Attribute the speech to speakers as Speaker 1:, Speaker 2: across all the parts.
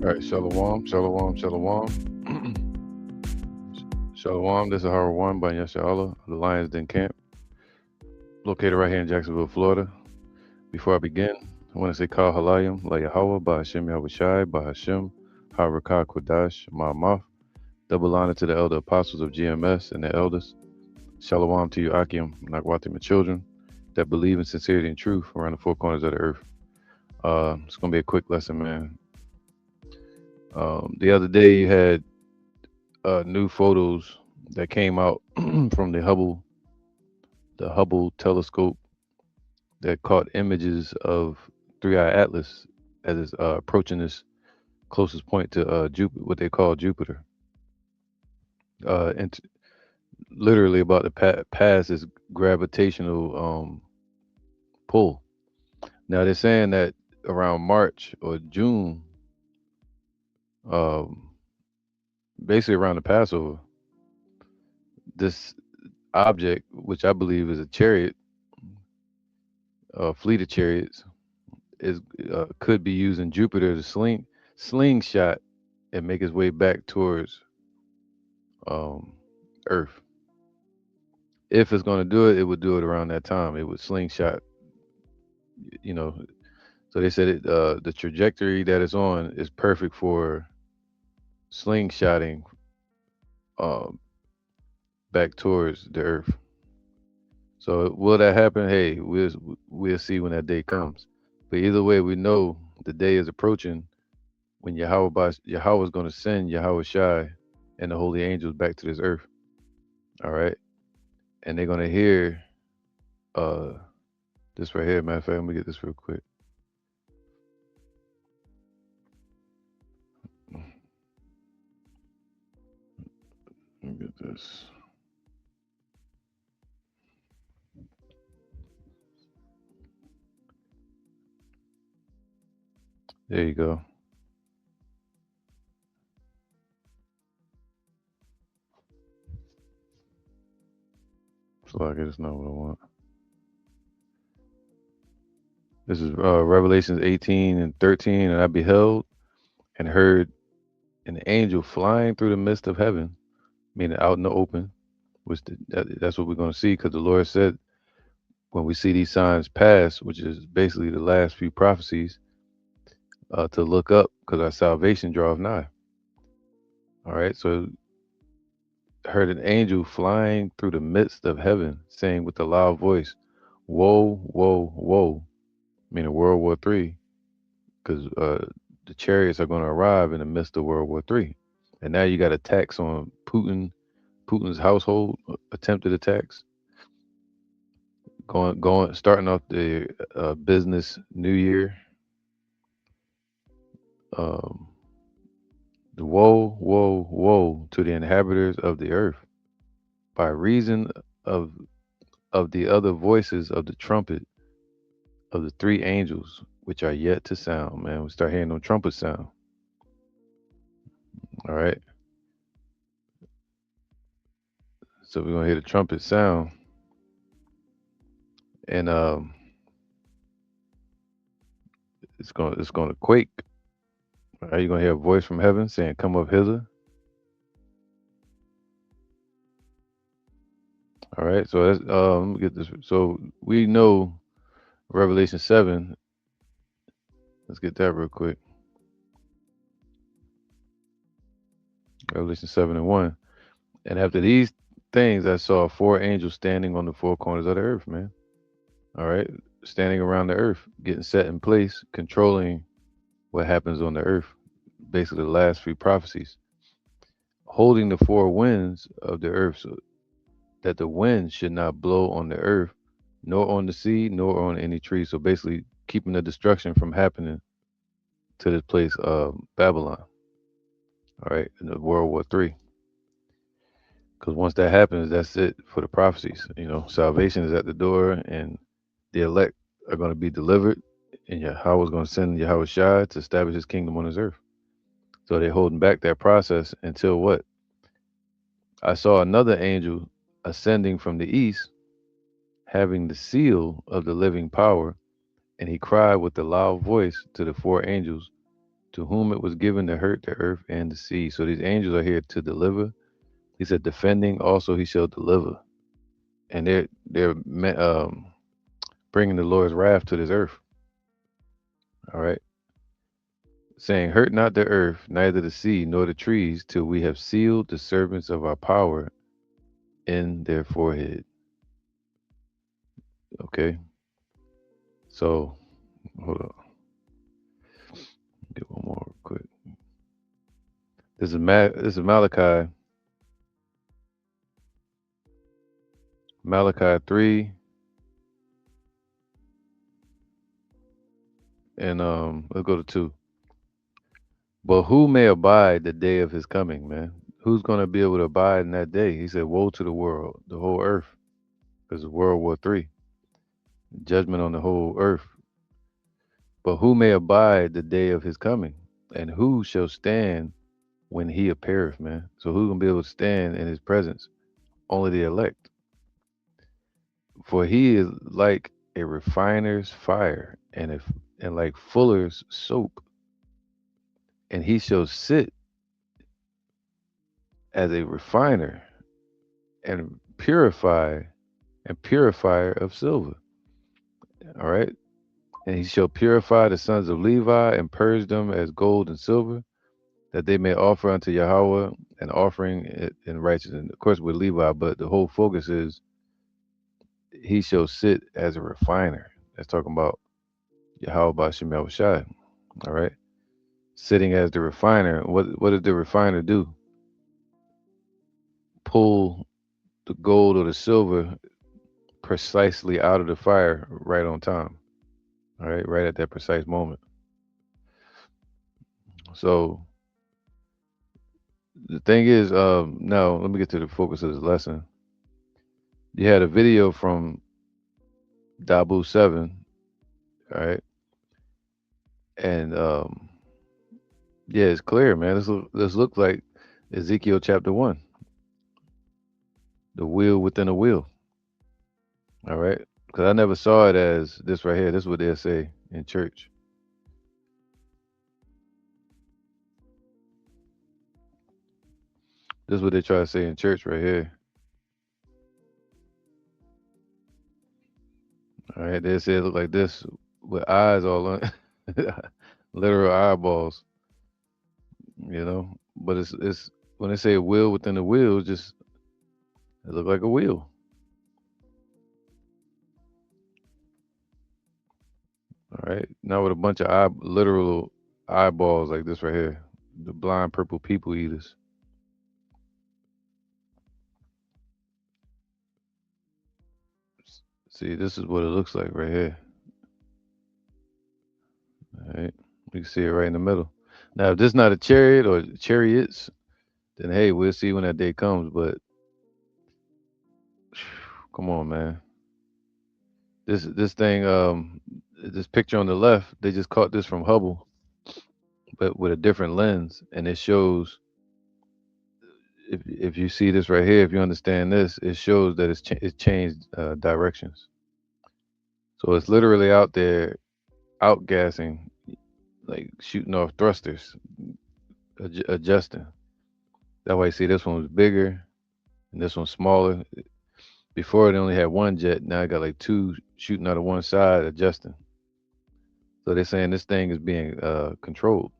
Speaker 1: All right, Shalom, Shalom, Shalom. Shalom, this is Howard One by Yasha Allah of the Lions Den Camp, located right here in Jacksonville, Florida. Before I begin, I want to say Kal Halayim, La Yahweh, Ba Hashem Yahweh Shai, Ba Hashem, Harakah Kodash, Ma'amaf. Double honor to the elder apostles of GMS and the elders. Shalom to you, Akim, Nagwatim, and children that believe in sincerity and truth around the four corners of the earth. It's going to be a quick lesson, man. The other day, you had new photos that came out from the Hubble telescope that caught images of Three Eye Atlas as it's approaching this closest point to Jupiter, what they call Jupiter, and literally about to pass its gravitational pull. Now they're saying that around March or June, um, basically around the Passover, this object, which I believe is a chariot, a fleet of chariots, is could be using Jupiter to slingshot and make its way back towards um, Earth. If it's going to do it, it would do it around that time. It would slingshot, you know. So they said the trajectory that it's on is perfect for slingshotting um, back towards the Earth. So will that happen? Hey, we'll see when that day comes. But either way, we know the day is approaching when Yahweh is going to send Yahweh Shai and the holy angels back to this earth. All right, and they're going to hear uh, this right here. Matter of fact, let me get this real quick. Let me get this. There you go. So I guess not what I want. This is Revelations 18 and 13. And I beheld and heard an angel flying through the midst of heaven, meaning out in the open, which that's what we're going to see because the Lord said when we see these signs pass, which is basically the last few prophecies, to look up because our salvation draweth nigh. All right. So I heard an angel flying through the midst of heaven, saying with a loud voice, "Woe, woe, woe!" Meaning World War III, because the chariots are going to arrive in the midst of World War III, and now you got attacks on Putin's household, attempted attacks, starting off the business new year. Um, the woe, woe, woe to the inhabitants of the earth by reason of of the other voices of the trumpet of the three angels which are yet to sound. Man, we start hearing them trumpets sound. All right, so we're gonna hear the trumpet sound, and it's gonna quake. All right, you're gonna hear a voice from heaven saying, "Come up hither." All right, so that's let me get this. So we know Revelation 7. Let's get that real quick. Revelation 7:1. And after these things, I saw four angels standing on the four corners of the earth, man. All right, standing around the earth, getting set in place, controlling what happens on the earth. Basically, the last three prophecies, holding the four winds of the earth, so that the wind should not blow on the earth, nor on the sea, nor on any tree. So basically, keeping the destruction from happening to this place, Babylon. All right, in the World War III. Because once that happens, that's it for the prophecies. Salvation is at the door, and the elect are going to be delivered, and Yahweh is going to send Yahweh Shai to establish his kingdom on this earth. So they're holding back that process until what? I saw another angel ascending from the east, having the seal of the living power, and he cried with a loud voice to the four angels to whom it was given to hurt the earth and the sea. So these angels are here to deliver. He said, defending also he shall deliver, and they're bringing the Lord's wrath to this earth. All right, saying, hurt not the earth, neither the sea, nor the trees, till we have sealed the servants of our power in their forehead. Okay, so hold on, get one more real quick. This is Malachi 3, and let's go to 2. But who may abide the day of his coming, man? Who's going to be able to abide in that day? He said, woe to the world, the whole earth, because of World War III, judgment on the whole earth. But who may abide the day of his coming? And who shall stand when he appeareth, man? So who's going to be able to stand in his presence? Only the elect. For he is like a refiner's fire and like fuller's soap. And he shall sit as a refiner and purifier of silver. All right. And he shall purify the sons of Levi and purge them as gold and silver, that they may offer unto Yahweh an offering in righteousness. Of course, with Levi, but the whole focus is he shall sit as a refiner. That's talking about Yahweh Bashem Yahushai. All right. Sitting as the refiner. What does the refiner do? Pull the gold or the silver precisely out of the fire right on time. All right, at that precise moment. So the thing is, now let me get to the focus of this lesson. You had a video from Dabu 7, all right, and yeah, it's clear, man. This looks like Ezekiel chapter 1, the wheel within a wheel. All right, because I never saw it as this right here. This is what they'll say in church. This is what they try to say in church right here. All right, they say it look like this with eyes all on, literal eyeballs, you know. But it's when they say a wheel within a wheel, just it look like a wheel. All right, now with a bunch of literal eyeballs like this right here, the blind purple people eaters. See, this is what it looks like right here. All right, you can see it right in the middle. Now, if this not a chariot or chariots, then hey, we'll see when that day comes. But come on, man. This thing, this picture on the left, they just caught this from Hubble, but with a different lens, and it shows. If you see this right here, if you understand this, it shows that it's changed directions. So it's literally out there outgassing, like shooting off thrusters, adjusting. That way, you see this one was bigger and this one's smaller. Before it only had one jet, now I got like two shooting out of one side, adjusting. So they're saying this thing is being controlled.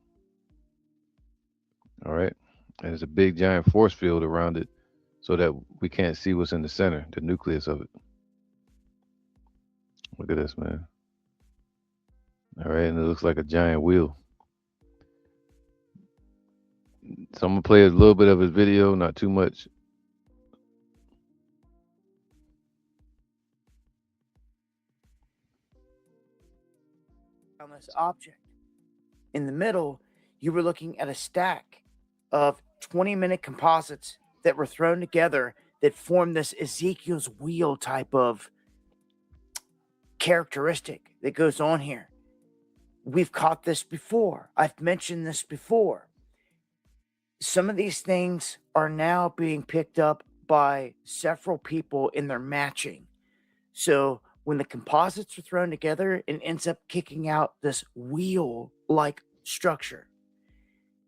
Speaker 1: All right, and there's a big giant force field around it, so that we can't see what's in the center, the nucleus of it. Look at this, man. All right, and it looks like a giant wheel. So I'm gonna play a little bit of his video, not too much.
Speaker 2: On this object. In the middle, you were looking at a stack of 20-minute composites that were thrown together that formed this Ezekiel's wheel type of characteristic that goes on here. We've caught this before. I've mentioned this before. Some of these things are now being picked up by several people in their matching. So when the composites are thrown together, it ends up kicking out this wheel-like structure.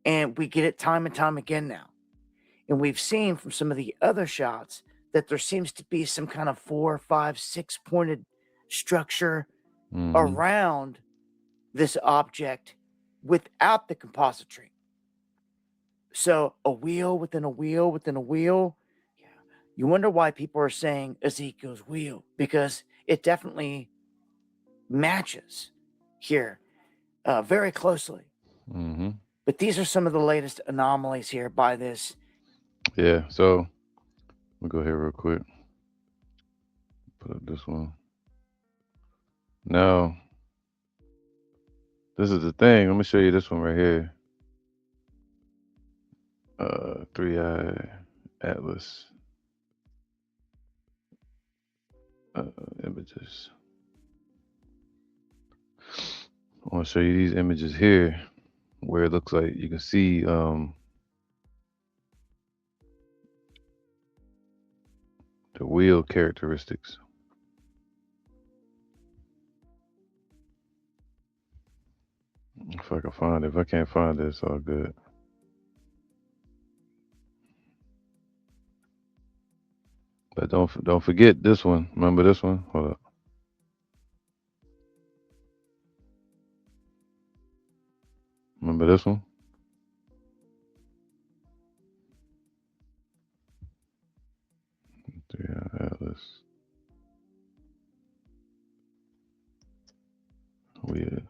Speaker 2: And we get it time and time again now. And we've seen from some of the other shots that there seems to be some kind of 4, 5, 6 pointed structure around this object without the compositry. So a wheel within a wheel within a wheel. Yeah. You wonder why people are saying Ezekiel's wheel, because it definitely matches here very closely. But these are some of the latest anomalies here by this.
Speaker 1: Yeah, so we'll go here real quick. Put up this one. Now, this is the thing. Let me show you this one right here. 3i Atlas images. I want to show you these images here, where it looks like you can see the wheel characteristics. If I can find it. If I can't find it, it's all good. But don't forget this one. Remember this one? Hold up. Remember this one? Yeah, Atlas. Weird.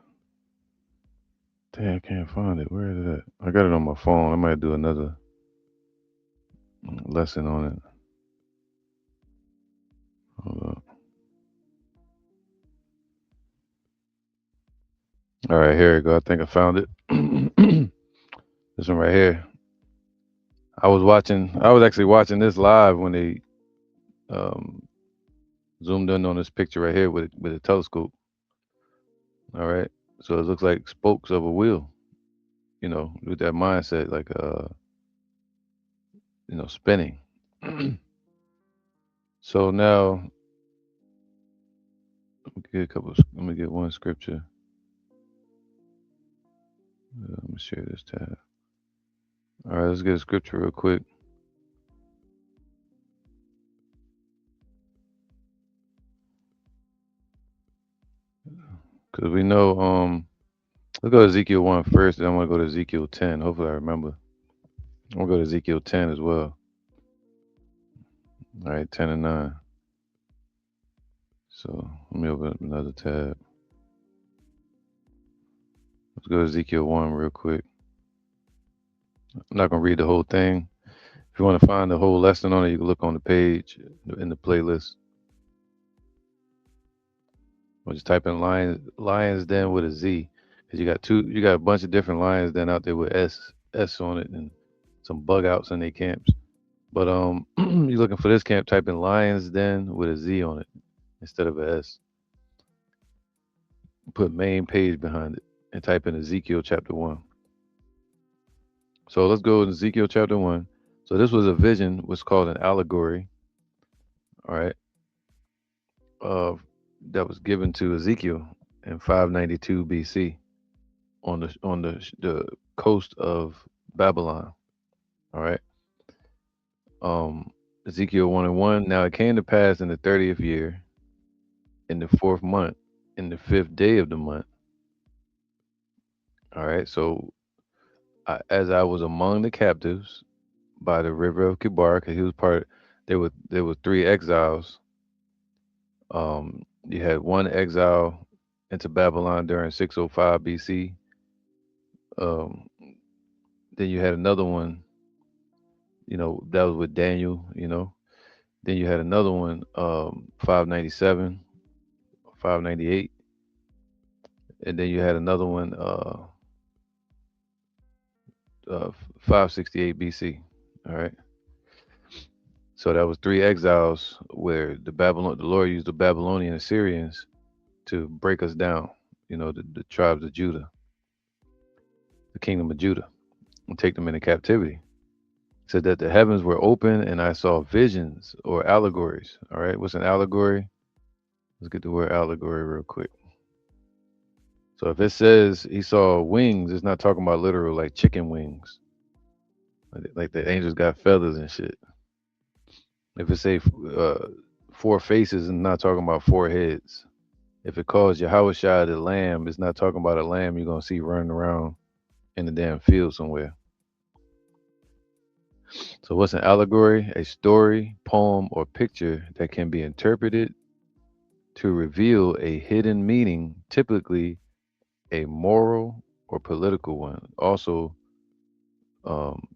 Speaker 1: Dang, I can't find it. Where is it at? I got it on my phone. I might do another lesson on it. Hold up. All right, here we go. I think I found it. This one right here. I was actually watching this live when they zoomed in on this picture right here with a telescope. All right. So it looks like spokes of a wheel, with that mindset, like spinning. So now let me get one scripture. Let me share this tab. All right, let's get a scripture real quick. Because we know, let's go to Ezekiel 1 first, then I'm going to go to Ezekiel 10. Hopefully I remember. I'm going to go to Ezekiel 10 as well. All right, 10 and 9. So let me open up another tab. Let's go to Ezekiel 1 real quick. I'm not going to read the whole thing. If you want to find the whole lesson on it, you can look on the page in the playlist. Or just type in Lions Den with a Z. Because you got a bunch of different Lions Den out there with S on it and some bug outs in their camps. But you're looking for this camp, type in Lions Den with a Z on it instead of a S. Put main page behind it and type in Ezekiel chapter 1. So let's go to Ezekiel chapter 1. So this was a vision, what's called an allegory. All right. That was given to Ezekiel in 592 BC on the coast of Babylon. All right. Ezekiel 1 and 1. Now it came to pass in the 30th year, in the 4th month, in the 5th day of the month. All right. So as I was among the captives by the river of Kibar, because he was there were 3 exiles. You had one exile into Babylon during 605 BC. Then you had another one, that was with Daniel, Then you had another one, 597, 598. And then you had another one, 568 BC. All right. So that was 3 exiles where the Lord used the Babylonian Assyrians to break us down, the tribes of Judah, the kingdom of Judah, and take them into captivity. It said that the heavens were open and I saw visions or allegories. All right. What's an allegory? Let's get the word allegory real quick. So if it says he saw wings, it's not talking about literal like chicken wings, like the angels got feathers and shit. If it say four faces, it's not talking about four heads. If it calls Yahweh Shai the lamb, it's not talking about a lamb you're gonna see running around in the damn field somewhere. So what's an allegory? A story, poem, or picture that can be interpreted to reveal a hidden meaning, typically a moral or political one. Also,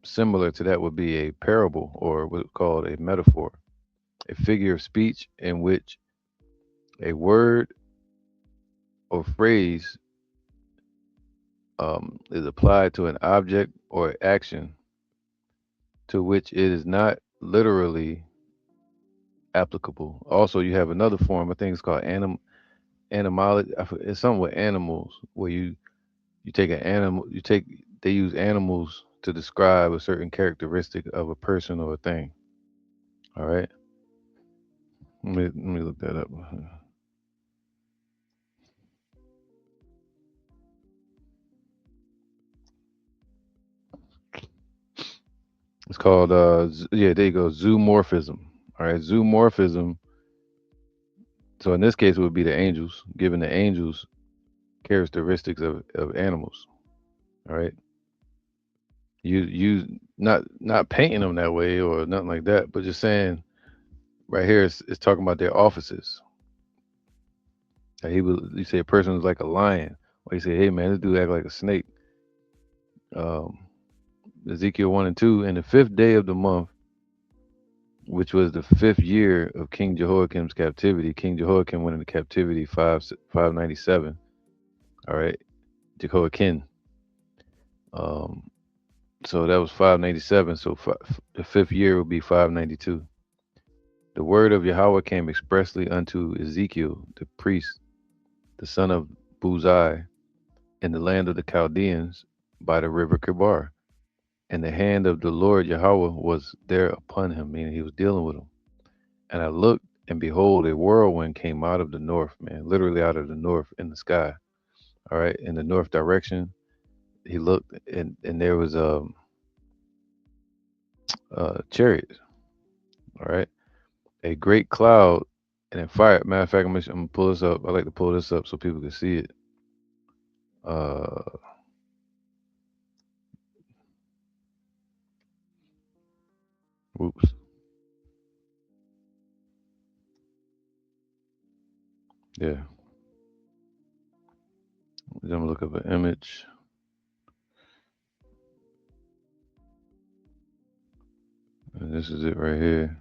Speaker 1: similar to that would be a parable or what's called a metaphor, a figure of speech in which a word or phrase is applied to an object or action to which it is not literally applicable. Also, you have another form. I think it's called animology. It's something with animals where you take an animal. They use animals to describe a certain characteristic of a person or a thing. All right. Let me look that up. It's called yeah, there you go, zoomorphism. All right, zoomorphism. So in this case, it would be the angels, giving the angels characteristics of animals. All right, you not painting them that way or nothing like that, but just saying right here it's talking about their offices. Like you say a person is like a lion, or you say, hey man, this dude act like a snake. Um, Ezekiel 1 and 2, and the fifth day of the month, which was the fifth year of King Jehoiakim's captivity. King Jehoiakim went into captivity 597. All right, Jehoiakim. Um, so that was 597. So the fifth year would be 592. The word of Yahweh came expressly unto Ezekiel, the priest, the son of Buzai, in the land of the Chaldeans by the river Kibar. And the hand of the Lord Yahweh was there upon him, meaning he was dealing with him. And I looked, and behold, a whirlwind came out of the north, man, literally out of the north in the sky. All right, in the north direction. He looked, and there was a chariot. All right, a great cloud, and a fire. Matter of fact, I'm gonna pull this up. I like to pull this up so people can see it. Uh, whoops. Yeah, I'm gonna look up an image. And this is it right here.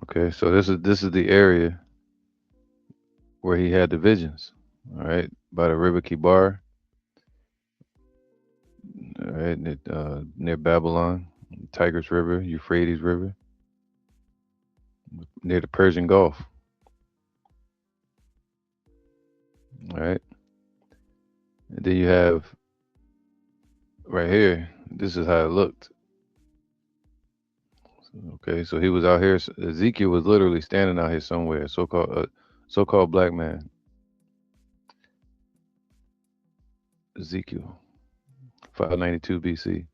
Speaker 1: Okay, so this is the area where he had the visions. All right, by the river Kibar. All right, near Babylon, Tigris River, Euphrates River, near the Persian Gulf. All right, and then you have right here. This is how it looked. Okay, so he was out here. Ezekiel was literally standing out here somewhere. So-called black man, Ezekiel, 592 BC,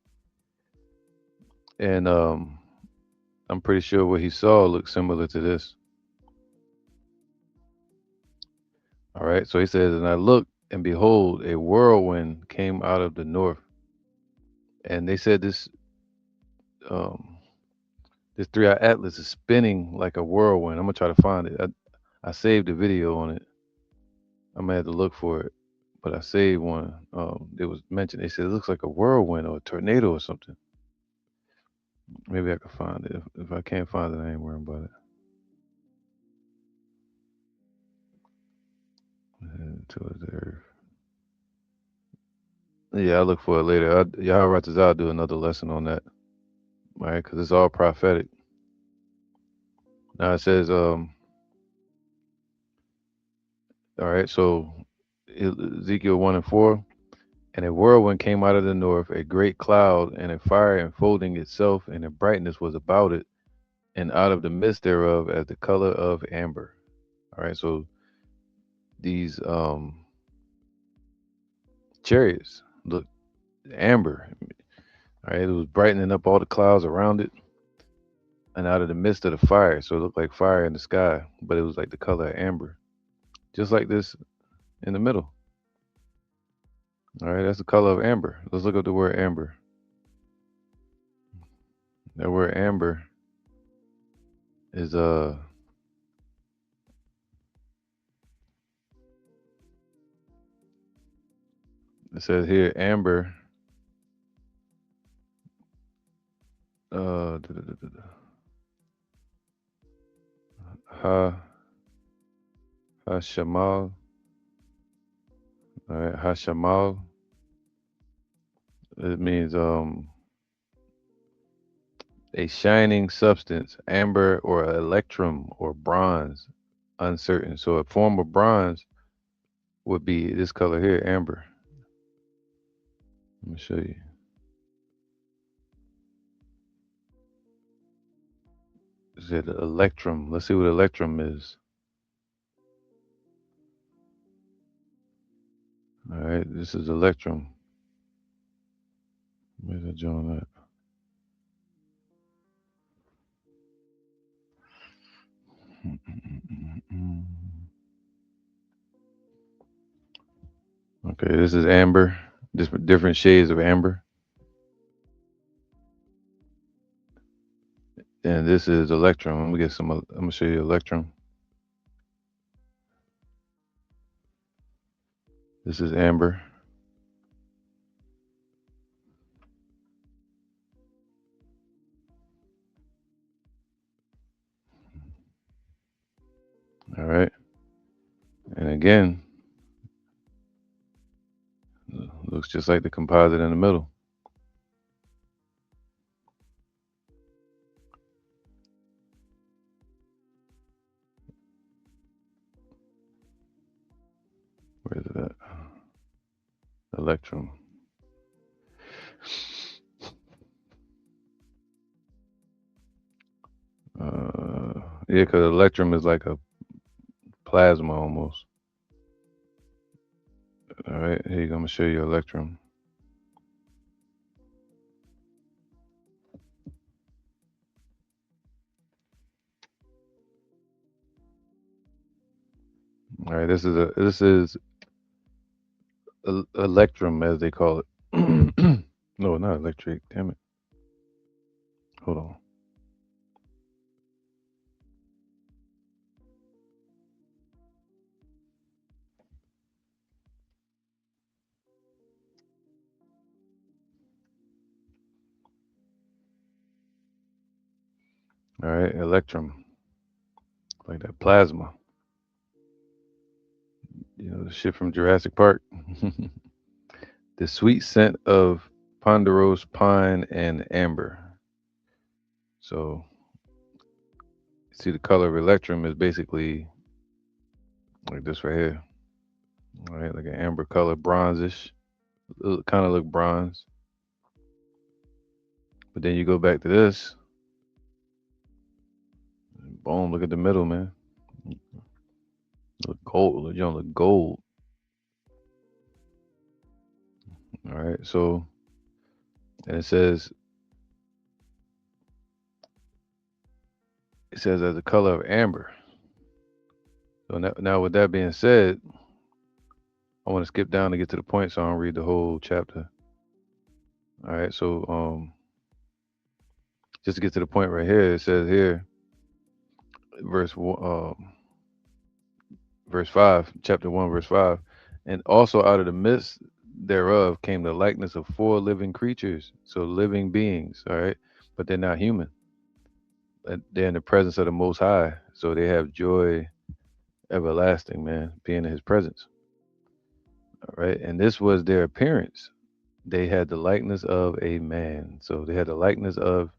Speaker 1: and I'm pretty sure what he saw looked similar to this. All right, so he says, and I looked, and behold, a whirlwind came out of the north, and they said um this three-eye atlas is spinning like a whirlwind. I'm gonna try to find it. I saved a video on it. I'm gonna have to look for it, but I saved one. It was mentioned. They said it looks like a whirlwind or a tornado or something. Maybe I can find it. If I can't find it, I ain't worrying about it. Towards the earth. Yeah, I'll look for it later. Yahweh I'll do another lesson on that. All right, because it's all prophetic. Now it says, all right, so Ezekiel 1 and 4. And a whirlwind came out of the north, a great cloud, and a fire enfolding itself, and a brightness was about it, and out of the midst thereof as the color of amber. All right, so these chariots look amber. All right, it was brightening up all the clouds around it, and out of the midst of the fire, so it looked like fire in the sky, but it was like the color of amber, just like this in the middle. All right, that's the color of amber. Let's look up the word amber. That word amber is it says here amber ha hashamal. All right, hashamal. It means a shining substance, amber or electrum or bronze, uncertain. So a form of bronze would be this color here, amber. Let me show you. Is it electrum? Let's see what electrum is. All right, this is electrum. Where's that John at? Okay, this is amber. Different shades of amber. And this is electrum. I'm gonna get some. I'm gonna show you electrum. This is amber. All right. And again, looks just like the composite in the middle. Where is it at? Electrum. Yeah, because electrum is like a plasma almost. All right, here you go. I'm gonna show you electrum. All right, this is electrum as they call it. No, not electric. Damn it. Hold on. All right, electrum, like that plasma. You know, the shit from Jurassic Park. The sweet scent of ponderosa pine and amber. So, see, the color of electrum is basically like this right here. All right, like an amber color, bronzish. Kind of look bronze. But then you go back to this. Boom, look at the middle, man. Look gold. You don't look gold. All right, so, and it says as the color of amber. So now with that being said, I want to skip down to get to the point, so I don't read the whole chapter. All right, so just to get to the point right here, it says here, verse verse 5, chapter 1, verse 5, and also out of the midst thereof came the likeness of four living creatures, so living beings, all right, but they're not human. They're in the presence of the Most High, so they have joy everlasting, man, being in His presence. All right, and this was their appearance. They had the likeness of a man, so they had the likeness of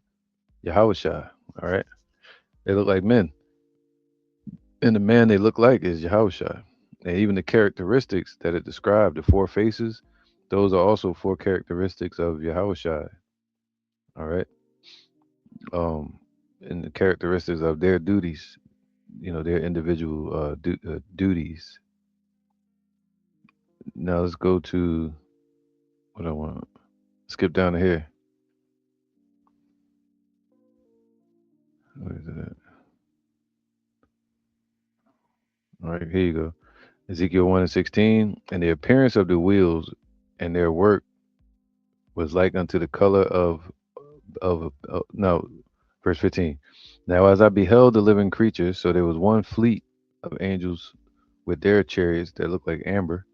Speaker 1: Yahushua. All right, they look like men, and the man they look like is Yahushua. And even the characteristics that it described, the four faces, Those are also four characteristics of Yahushua. All right. Um, and the characteristics of their duties, their individual duties. Now let's go to what I want. Skip down to here. What is it? All right, here you go. Ezekiel 1 and 16. And the appearance of the wheels and their work was like unto the color of no, verse 15. Now as I beheld the living creatures, so there was one fleet of angels with their chariots that looked like amber.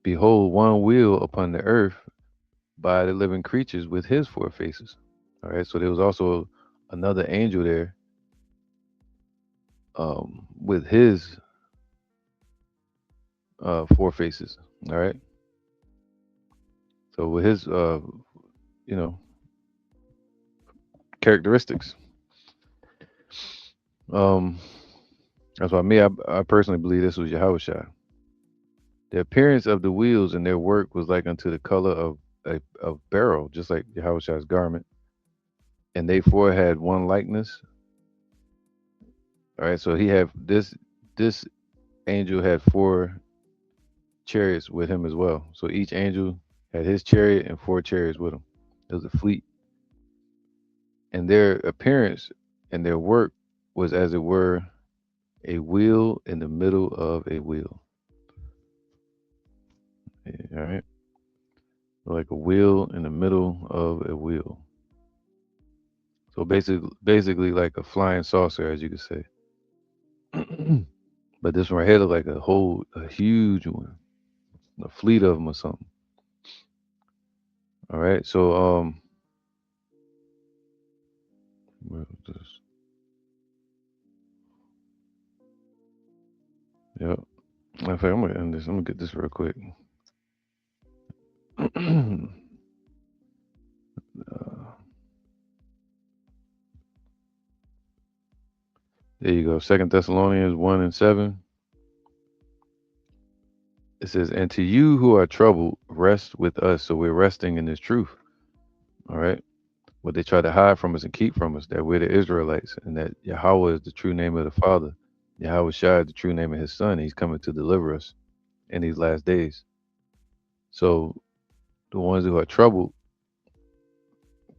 Speaker 1: Behold, one wheel upon the earth by the living creatures with his four faces. All right, so there was also another angel there with his four faces. All right, so with his you know characteristics. Um, that's why I personally believe this was Yahushua. The appearance of the wheels and their work was like unto the color of of beryl, just like Yahushua's garment. And they four had one likeness. All right, so he had this angel had four chariots with him as well. So each angel had his chariot and four chariots with him. It was a fleet. And their appearance and their work was as it were a wheel in the middle of a wheel. Yeah, all right. Like a wheel in the middle of a wheel. So basically like a flying saucer, as you could say. But this one right here look like a huge one, a fleet of them or something. All right. So where was this? Yep. In fact, I'm gonna end this. I'm gonna get this real quick. There you go. Second Thessalonians 1 and 7. It says, and to you who are troubled, rest with us. So we're resting in this truth. All right. What they try to hide from us and keep from us, that we're the Israelites and that Yahweh is the true name of the Father. Yahweh Shai is the true name of his son. He's coming to deliver us in these last days. So the ones who are troubled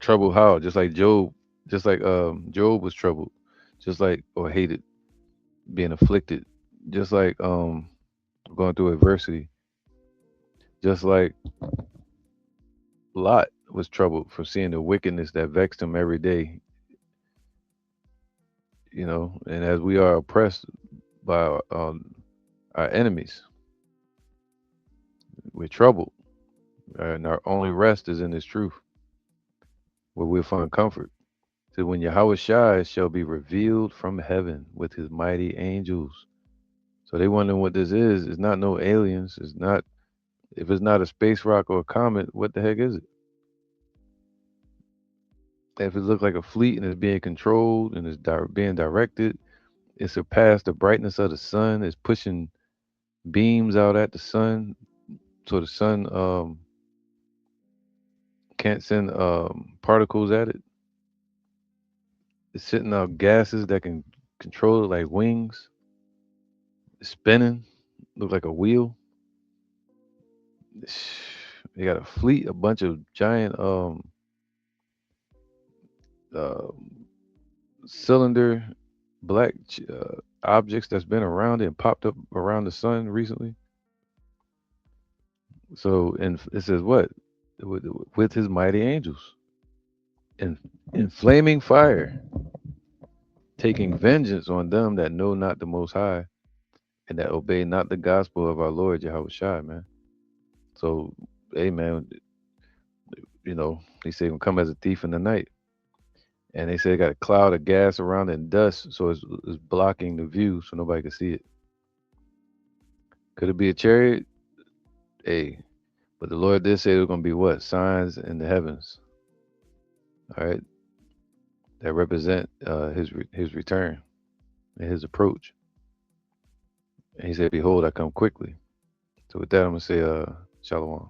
Speaker 1: how? Just like Job, just like Job was troubled, just like or hated, being afflicted, just like going through adversity, just like Lot was troubled for seeing the wickedness that vexed him every day, and as we are oppressed by our enemies, we're troubled, and our only rest is in this truth, where we'll find comfort. So when Yahweh Shai shall be revealed from heaven with his mighty angels. So they wondering what this is. It's not no aliens. It's not. If it's not a space rock or a comet, what the heck is it? If it looks like a fleet and it's being controlled and it's being directed, it surpassed the brightness of the sun. It's pushing beams out at the sun, so the sun can't send particles at it. It's sitting out gases that can control it like wings. It's spinning, look like a wheel. They got a fleet, a bunch of giant uh, cylinder black objects that's been around it and popped up around the sun recently. So, and it says what? With his mighty angels and in flaming fire, taking vengeance on them that know not the Most High and that obey not the gospel of our Lord Yahweh Shai, man. So, hey, man, they say gonna come as a thief in the night. And they say they got a cloud of gas around it and dust, so it's blocking the view so nobody can see it. Could it be a chariot? Hey, but the Lord did say there's going to be what? Signs in the heavens. All right. That represent his return and his approach. And he said, behold, I come quickly. So with that, I'm going to say, Shalom.